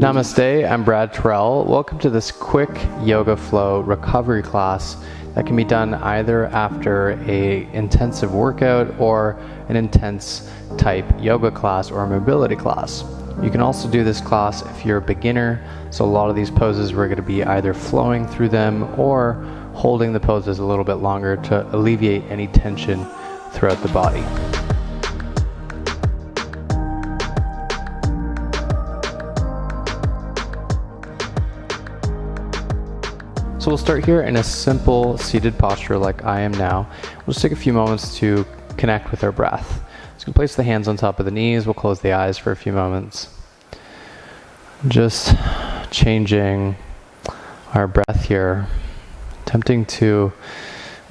Namaste, I'm Terrell. Welcome to this quick yoga flow recovery class that can be done either after an intensive workout or an intense type yoga class or mobility class. You can also do this class if you're a beginner, so a lot of these poses we're going to be either flowing through them or holding the poses a little bit longer to alleviate any tension throughout the body. So we'll start here in a simple seated posture like I am now. We'll just take a few moments to connect with our breath. So we'll place the hands on top of the knees. We'll close the eyes for a few moments. Just changing our breath here. Attempting to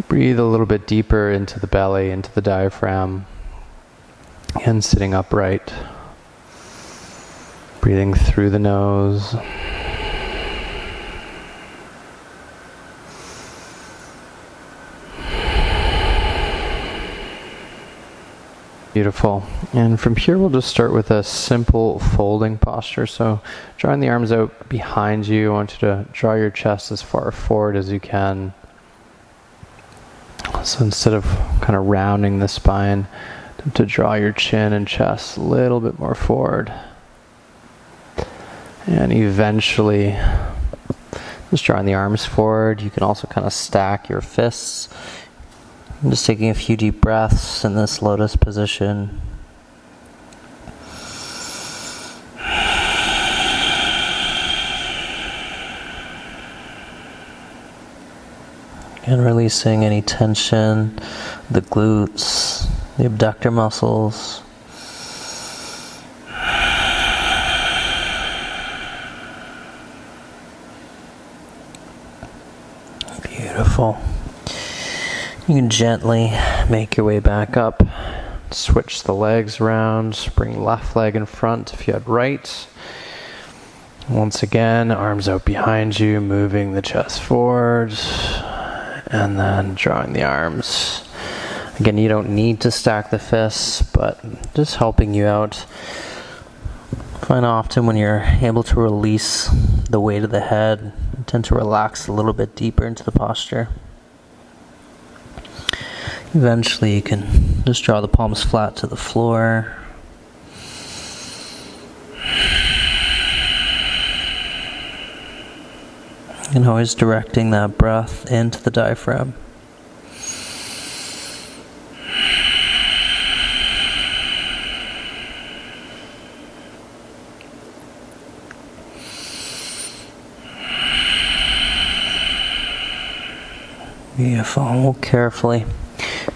breathe a little bit deeper into the belly, into the diaphragm, and sitting upright. Breathing through the nose. Beautiful. And from here we'll just start with a simple folding posture. So drawing the arms out behind you, I want you to draw your chest as far forward as you can. So instead of kind of rounding the spine, to draw your chin and chest a little bit more forward. And eventually just drawing the arms forward. You can also kind of stack your fists. I'm just taking a few deep breaths in this lotus position. And releasing any tension, the glutes, the abductor muscles. Beautiful. You can gently make your way back up, switch the legs around, bring left leg in front if you had right. Once again, arms out behind you, moving the chest forward, and then drawing the arms. Again, you don't need to stack the fists, but just helping you out. I find often when you're able to release the weight of the head, you tend to relax a little bit deeper into the posture. Eventually you can just draw the palms flat to the floor. And always directing that breath into the diaphragm. Beautiful. We'll carefully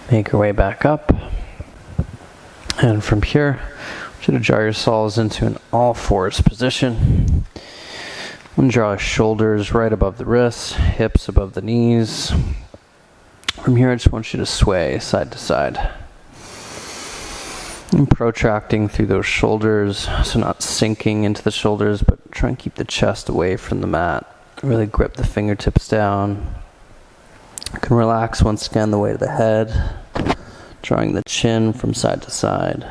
make your way back up. And from here, I want you to draw yourselves into an all fours position. And draw shoulders right above the wrists, hips above the knees. From here, I just want you to sway side to side. And protracting through those shoulders, so not sinking into the shoulders, but try and keep the chest away from the mat. Really grip the fingertips down. You can relax once again the weight of the head, drawing the chin from side to side.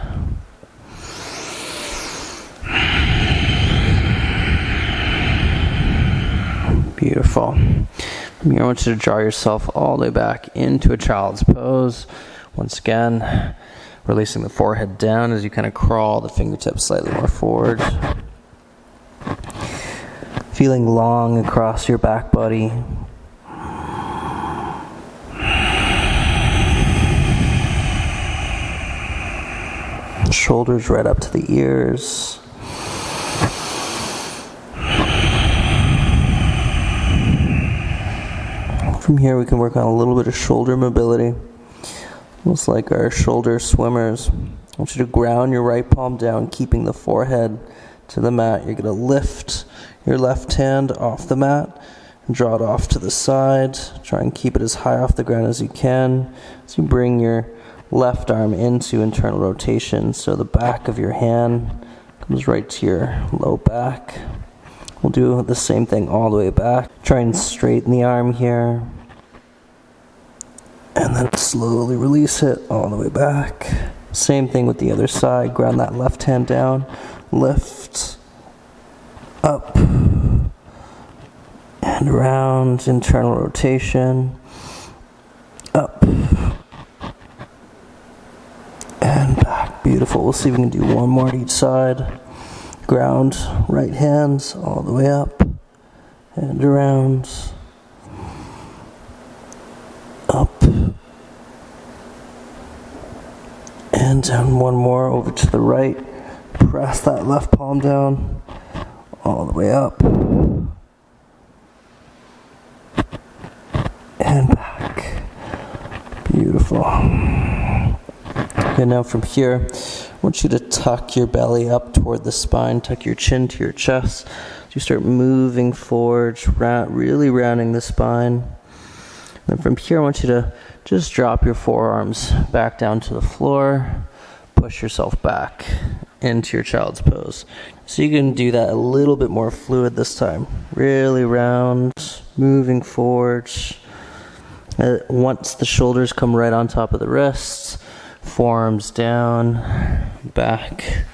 Beautiful. From here, I want you to draw yourself all the way back into a child's pose. Once again, releasing the forehead down as you kind of crawl the fingertips slightly more forward. Feeling long across your back body. Shoulders right up to the ears. From here we can work on a little bit of shoulder mobility. Almost like our shoulder swimmers. I want you to ground your right palm down, keeping the forehead to the mat. You're going to lift your left hand off the mat and draw it off to the side. Try and keep it as high off the ground as you can. So you bring your left arm into internal rotation, so the back of your hand comes right to your low back. We'll do the same thing all the way back. Try and straighten the arm here. And then slowly release it all the way back. Same thing with the other side. Ground that left hand down. Lift. Up. And around. Internal rotation. Up. And back. Beautiful. We'll see if we can do one more to each side. Ground. Right hands all the way up. And around. Up. And down one more over to the right. Press that left palm down. All the way up. And back. Beautiful. Okay, now from here, I want you to tuck your belly up toward the spine. Tuck your chin to your chest. So you start moving forward, really rounding the spine. And from here, I want you to just drop your forearms back down to the floor. Push yourself back into your child's pose. So you can do that a little bit more fluid this time. Really round, moving forward. Once the shoulders come right on top of the wrists, forearms down, back.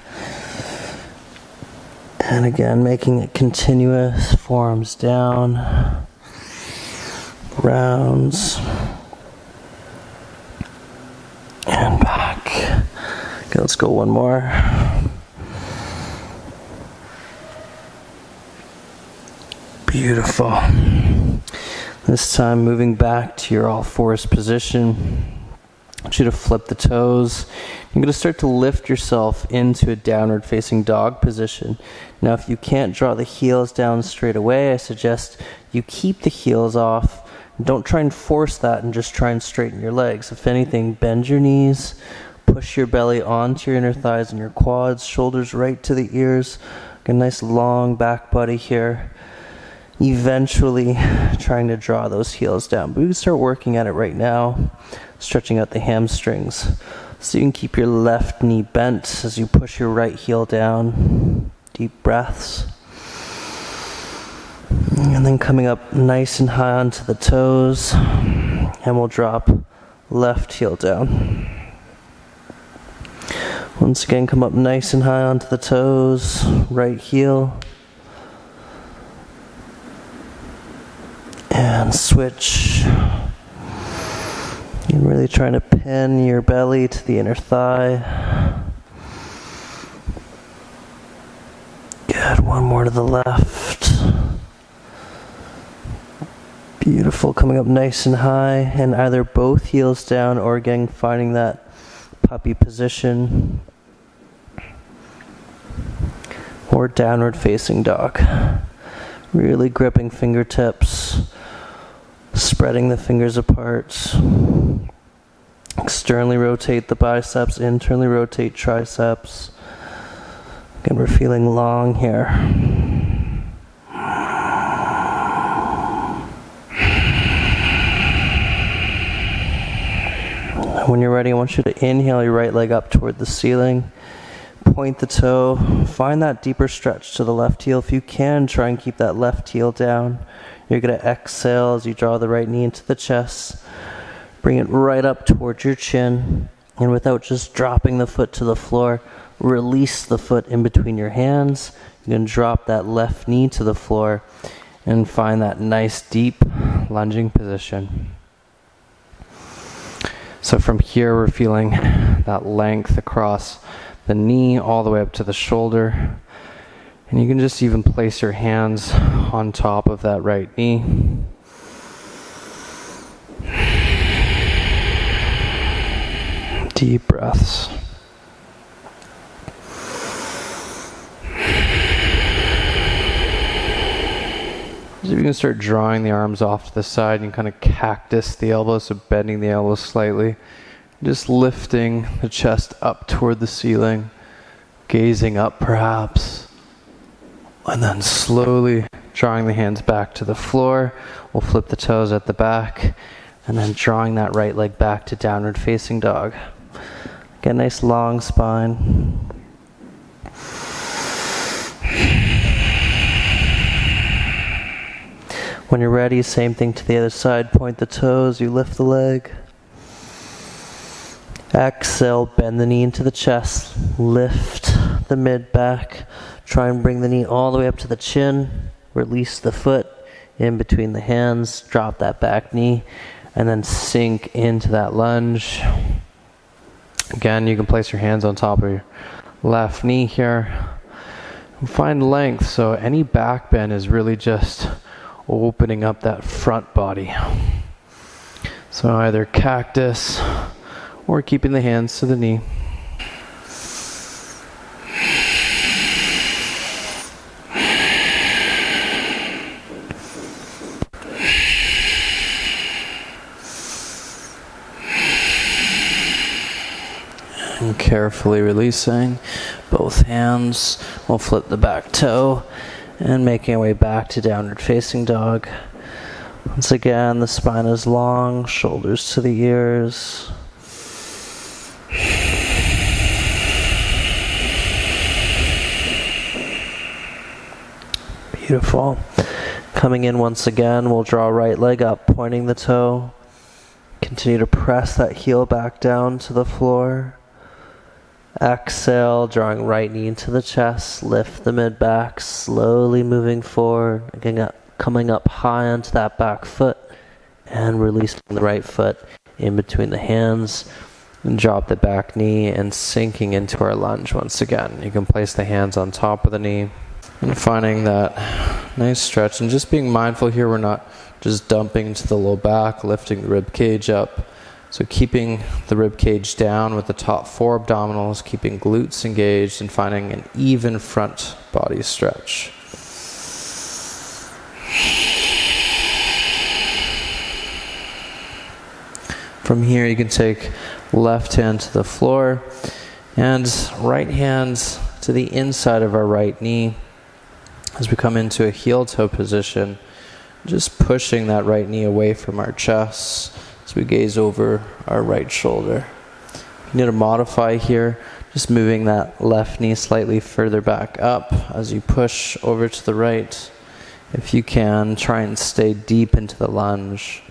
And again, making it continuous. Forearms down. Rounds and back. Okay, let's go one more. Beautiful. This time moving back to your all fours position. I want you to flip the toes. You're going to start to lift yourself into a downward facing dog position. Now if you can't draw the heels down straight away, I suggest you keep the heels off. Don't try and force that and just try and straighten your legs. If anything, bend your knees, push your belly onto your inner thighs and your quads, shoulders right to the ears. Get a nice long back body here. Eventually trying to draw those heels down. But we can start working at it right now, stretching out the hamstrings. So you can keep your left knee bent as you push your right heel down. Deep breaths. And then coming up nice and high onto the toes, and we'll drop left heel down. Once again, come up nice and high onto the toes, right heel. And switch. You're really trying to pin your belly to the inner thigh. Good, one more to the left. Beautiful, coming up nice and high, and either both heels down or again finding that puppy position or downward facing dog. Really gripping fingertips, spreading the fingers apart. Externally rotate the biceps, internally rotate triceps. Again, we're feeling long here. When you're ready, I want you to inhale your right leg up toward the ceiling. Point the toe. Find that deeper stretch to the left heel. If you can, try and keep that left heel down. You're going to exhale as you draw the right knee into the chest. Bring it right up towards your chin. And without just dropping the foot to the floor, release the foot in between your hands. You're going to drop that left knee to the floor and find that nice deep lunging position. So from here, we're feeling that length across the knee all the way up to the shoulder. And you can just even place your hands on top of that right knee. Deep breaths. So you can start drawing the arms off to the side and kind of cactus the elbows, so bending the elbows slightly. Just lifting the chest up toward the ceiling, gazing up perhaps. And then slowly drawing the hands back to the floor. We'll flip the toes at the back. And then drawing that right leg back to downward facing dog. Get a nice long spine. When you're ready, same thing to the other side. Point the toes, you lift the leg. Exhale, bend the knee into the chest, lift the mid back, try and bring the knee all the way up to the chin, release the foot in between the hands, drop that back knee, and then sink into that lunge. Again, you can place your hands on top of your left knee here. Find length, so any back bend is really just opening up that front body. So either cactus or keeping the hands to the knee. And carefully releasing both hands. We'll flip the back toe and making our way back to downward facing dog. Once again, the spine is long, shoulders to the ears. Beautiful. Coming in once again, we'll draw right leg up, pointing the toe. Continue to press that heel back down to the floor. Exhale, drawing right knee into the chest, lift the mid back, slowly moving forward, again coming up high onto that back foot, and releasing the right foot in between the hands, and drop the back knee and sinking into our lunge once again. You can place the hands on top of the knee and finding that nice stretch, and just being mindful here we're not just dumping into the low back, lifting the rib cage up. So keeping the rib cage down with the top 4 abdominals, keeping glutes engaged, and finding an even front body stretch. From here you can take left hand to the floor and right hand to the inside of our right knee as we come into a heel toe position, just pushing that right knee away from our chest. We gaze over our right shoulder. You need to modify here, just moving that left knee slightly further back up as you push over to the right. If you can, try and stay deep into the lunge.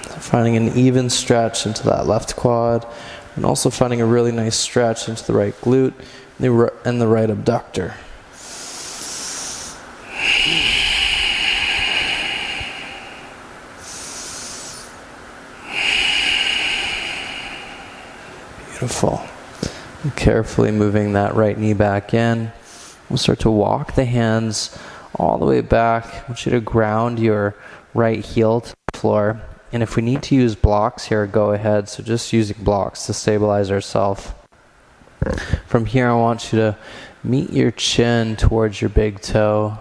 So finding an even stretch into that left quad, and also finding a really nice stretch into the right glute and the right abductor. Beautiful. And carefully moving that right knee back in. We'll start to walk the hands all the way back. I want you to ground your right heel to the floor. And if we need to use blocks here, go ahead. So just using blocks to stabilize ourselves. From here, I want you to meet your chin towards your big toe.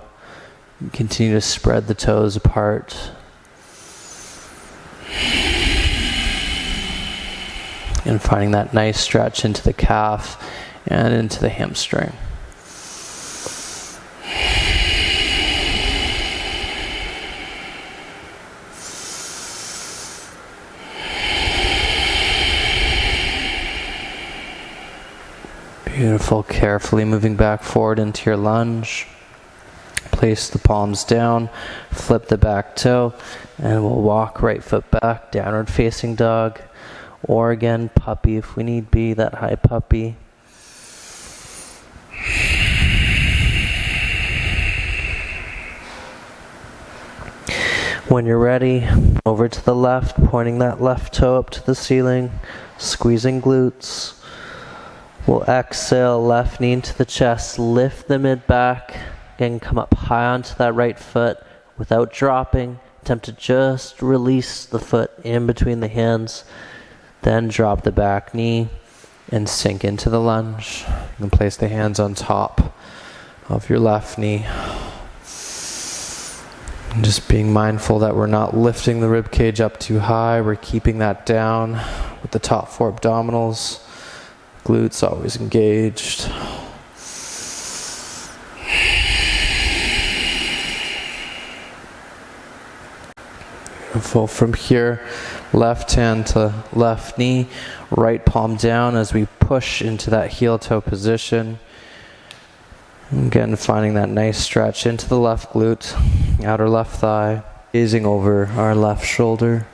Continue to spread the toes apart. And finding that nice stretch into the calf and into the hamstring. Beautiful. Carefully moving back forward into your lunge. Place the palms down, flip the back toe, and we'll walk right foot back, downward facing dog. Or again, puppy if we need be, that high puppy. When you're ready, over to the left, pointing that left toe up to the ceiling, squeezing glutes. We'll exhale, left knee into the chest, lift the mid back. Again, come up high onto that right foot without dropping. Attempt to just release the foot in between the hands. Then drop the back knee and sink into the lunge. You can place the hands on top of your left knee. And just being mindful that we're not lifting the rib cage up too high. We're keeping that down with the top 4 abdominals. Glutes always engaged. Beautiful. From here, left hand to left knee, right palm down as we push into that heel toe position. Again, finding that nice stretch into the left glute, outer left thigh. Gazing over our left shoulder.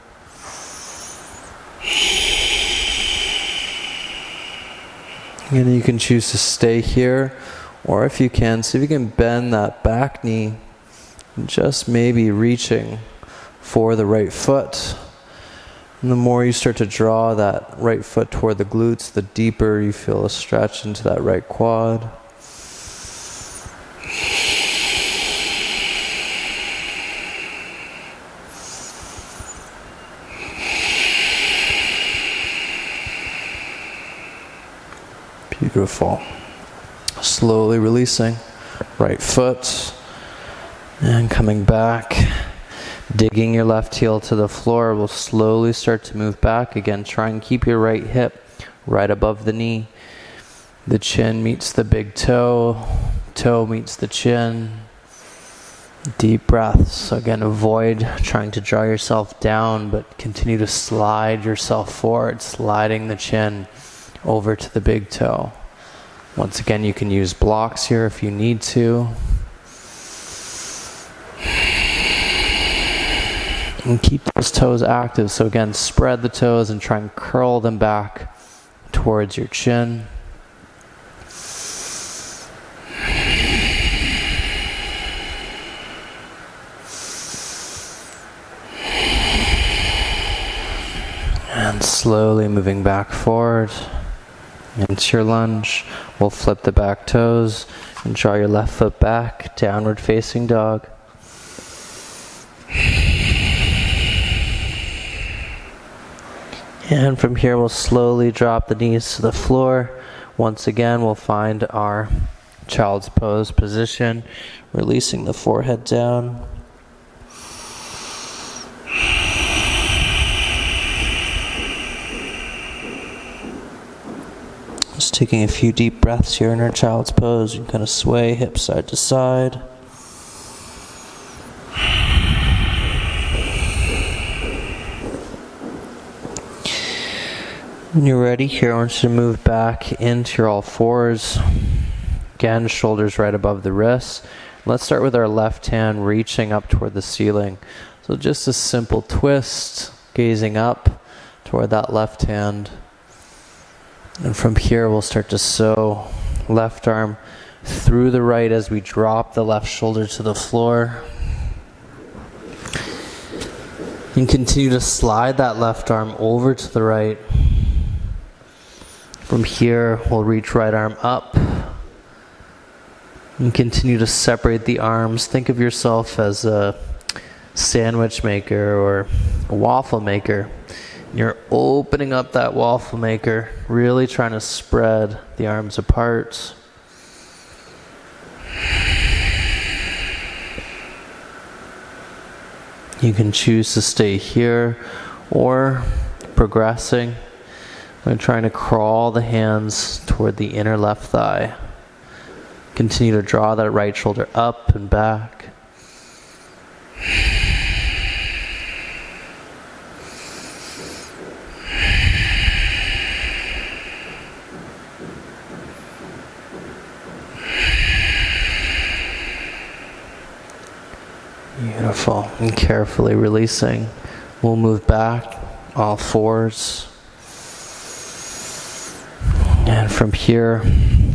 And you can choose to stay here, or if you can, see if you can bend that back knee, just maybe reaching for the right foot. And the more you start to draw that right foot toward the glutes, the deeper you feel a stretch into that right quad. Beautiful. Slowly releasing. Right foot. And coming back. Digging your left heel to the floor. We'll slowly start to move back. Again, try and keep your right hip right above the knee. The chin meets the big toe. Toe meets the chin. Deep breaths. Again, avoid trying to draw yourself down, but continue to slide yourself forward, sliding the chin over to the big toe. Once again, you can use blocks here if you need to. And keep those toes active. So again, spread the toes and try and curl them back towards your chin. And slowly moving back forward into your lunge. We'll flip the back toes and draw your left foot back, downward facing dog. And from here we'll slowly drop the knees to the floor. Once again we'll find our child's pose position, releasing the forehead down. Just taking a few deep breaths here in our child's pose. You can kind of sway hips side to side. When you're ready here, I want you to move back into your all fours. Again, shoulders right above the wrists. Let's start with our left hand reaching up toward the ceiling. So just a simple twist, gazing up toward that left hand. And from here, we'll start to sew left arm through the right as we drop the left shoulder to the floor. And continue to slide that left arm over to the right. From here, we'll reach right arm up. And continue to separate the arms. Think of yourself as a sandwich maker or a waffle maker. You're opening up that waffle maker, really trying to spread the arms apart. You can choose to stay here or progressing by trying to crawl the hands toward the inner left thigh. Continue to draw that right shoulder up and back. Beautiful. And carefully releasing. We'll move back, all fours. And from here,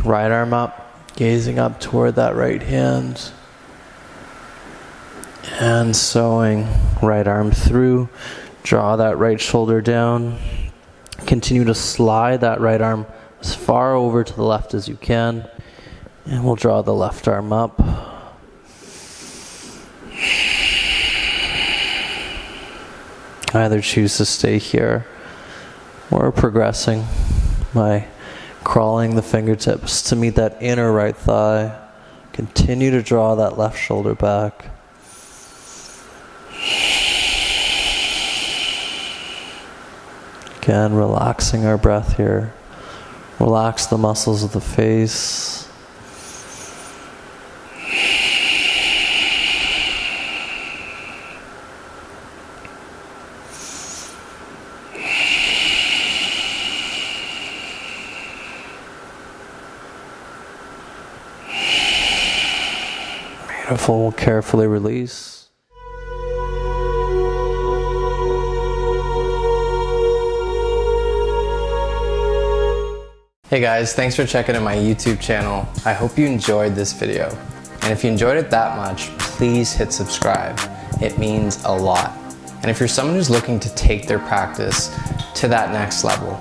right arm up, gazing up toward that right hand. And sewing right arm through. Draw that right shoulder down. Continue to slide that right arm as far over to the left as you can. And we'll draw the left arm up. Either choose to stay here or progressing by crawling the fingertips to meet that inner right thigh. Continue to draw that left shoulder back. Again, relaxing our breath here. Relax the muscles of the face. Beautiful. Carefully release. Hey guys, thanks for checking out my YouTube channel. I hope you enjoyed this video. And if you enjoyed it that much, please hit subscribe. It means a lot. And if you're someone who's looking to take their practice to that next level,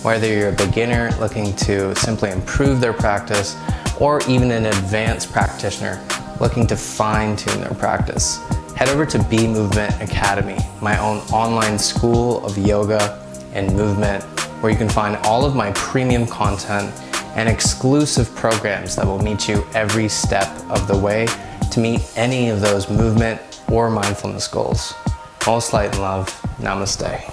whether you're a beginner looking to simply improve their practice, or even an advanced practitioner looking to fine-tune their practice, head over to B Movement Academy, my own online school of yoga and movement, where you can find all of my premium content and exclusive programs that will meet you every step of the way to meet any of those movement or mindfulness goals. Most light and love. Namaste.